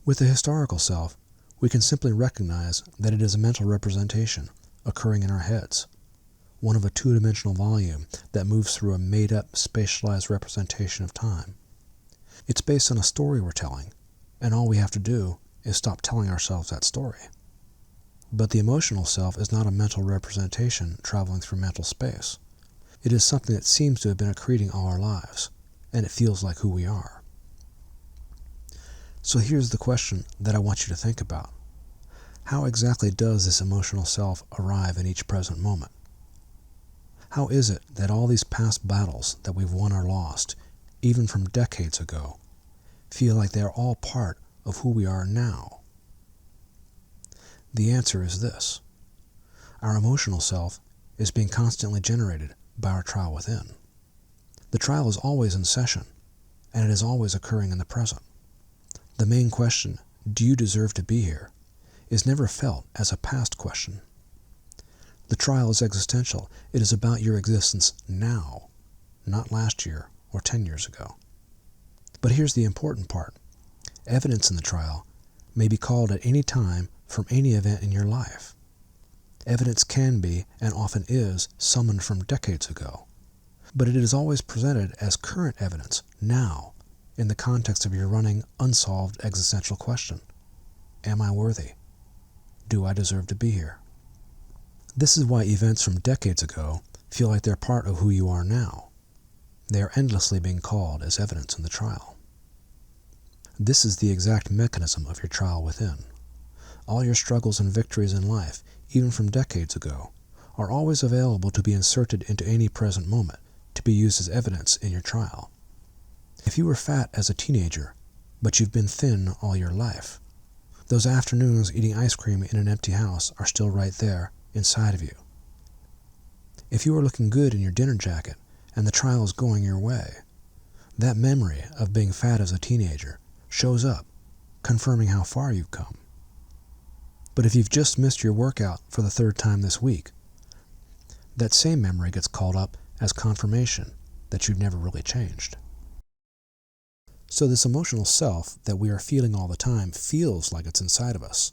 With the historical self, we can simply recognize that it is a mental representation occurring in our heads, one of a two-dimensional volume that moves through a made-up, spatialized representation of time. It's based on a story we're telling, and all we have to do is stop telling ourselves that story. But the emotional self is not a mental representation traveling through mental space. It is something that seems to have been accreting all our lives, and it feels like who we are. So here's the question that I want you to think about. How exactly does this emotional self arrive in each present moment? How is it that all these past battles that we've won or lost, even from decades ago, feel like they're all part of who we are now? The answer is this. Our emotional self is being constantly generated by our trial within. The trial is always in session, and it is always occurring in the present. The main question, do you deserve to be here, is never felt as a past question. The trial is existential. It is about your existence now, not last year or 10 years ago. But here's the important part. Evidence in the trial may be called at any time from any event in your life. Evidence can be, and often is, summoned from decades ago. But it is always presented as current evidence, now, in the context of your running, unsolved existential question. Am I worthy? Do I deserve to be here? This is why events from decades ago feel like they're part of who you are now. They are endlessly being called as evidence in the trial. This is the exact mechanism of your trial within. All your struggles and victories in life, even from decades ago, are always available to be inserted into any present moment, to be used as evidence in your trial. If you were fat as a teenager, but you've been thin all your life, those afternoons eating ice cream in an empty house are still right there inside of you. If you are looking good in your dinner jacket and the trial is going your way, that memory of being fat as a teenager shows up, confirming how far you've come. But if you've just missed your workout for the third time this week, that same memory gets called up as confirmation that you've never really changed. So this emotional self that we are feeling all the time feels like it's inside of us.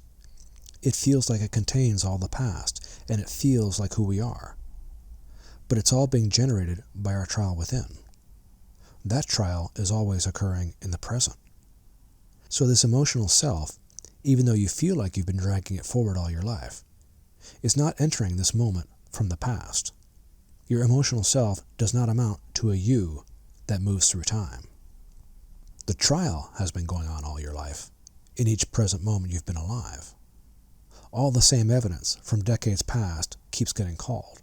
It feels like it contains all the past, and it feels like who we are. But it's all being generated by our trial within. That trial is always occurring in the present. So this emotional self, even though you feel like you've been dragging it forward all your life, is not entering this moment from the past. Your emotional self does not amount to a you that moves through time. The trial has been going on all your life, in each present moment you've been alive. All the same evidence from decades past keeps getting called.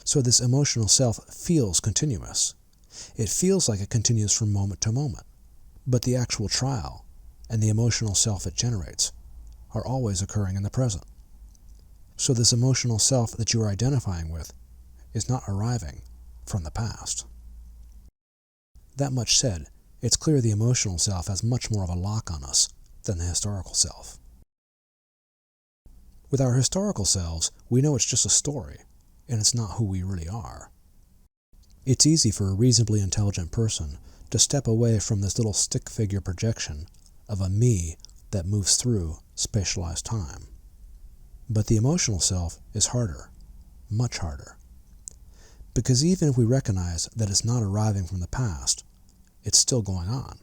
So this emotional self feels continuous. It feels like it continues from moment to moment. But the actual trial and the emotional self it generates are always occurring in the present. So this emotional self that you are identifying with is not arriving from the past. That much said, it's clear the emotional self has much more of a lock on us than the historical self. With our historical selves, we know it's just a story, and it's not who we really are. It's easy for a reasonably intelligent person to step away from this little stick figure projection of a me that moves through spatialized time. But the emotional self is harder, much harder. Because even if we recognize that it's not arriving from the past, it's still going on.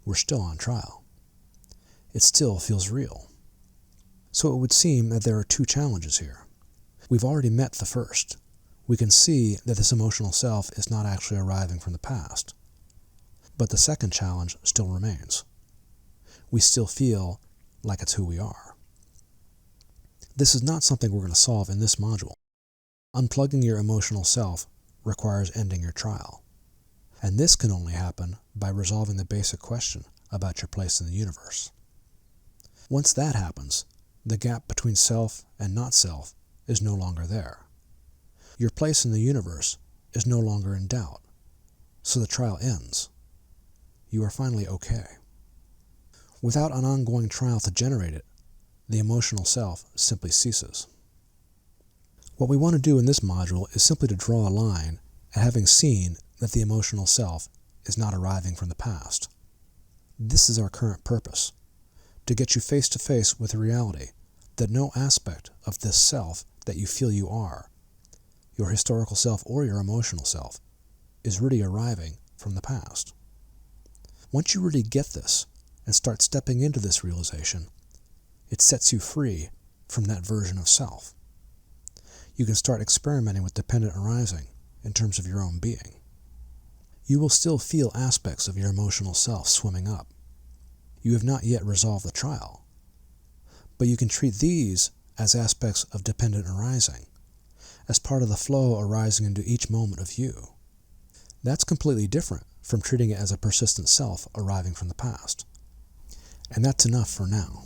We're still on trial. It still feels real. So it would seem that there are two challenges here. We've already met the first. We can see that this emotional self is not actually arriving from the past. But the second challenge still remains. We still feel like it's who we are. This is not something we're going to solve in this module. Unplugging your emotional self requires ending your trial. And this can only happen by resolving the basic question about your place in the universe. Once that happens, the gap between self and not self is no longer there. Your place in the universe is no longer in doubt, so the trial ends. You are finally okay. Without an ongoing trial to generate it, the emotional self simply ceases. What we want to do in this module is simply to draw a line at having seen that the emotional self is not arriving from the past. This is our current purpose, to get you face to face with the reality that no aspect of this self that you feel you are, your historical self or your emotional self, is really arriving from the past. Once you really get this and start stepping into this realization, it sets you free from that version of self. You can start experimenting with dependent arising in terms of your own being. You will still feel aspects of your emotional self swimming up. You have not yet resolved the trial, but you can treat these as aspects of dependent arising, as part of the flow arising into each moment of you. That's completely different from treating it as a persistent self arriving from the past. And that's enough for now.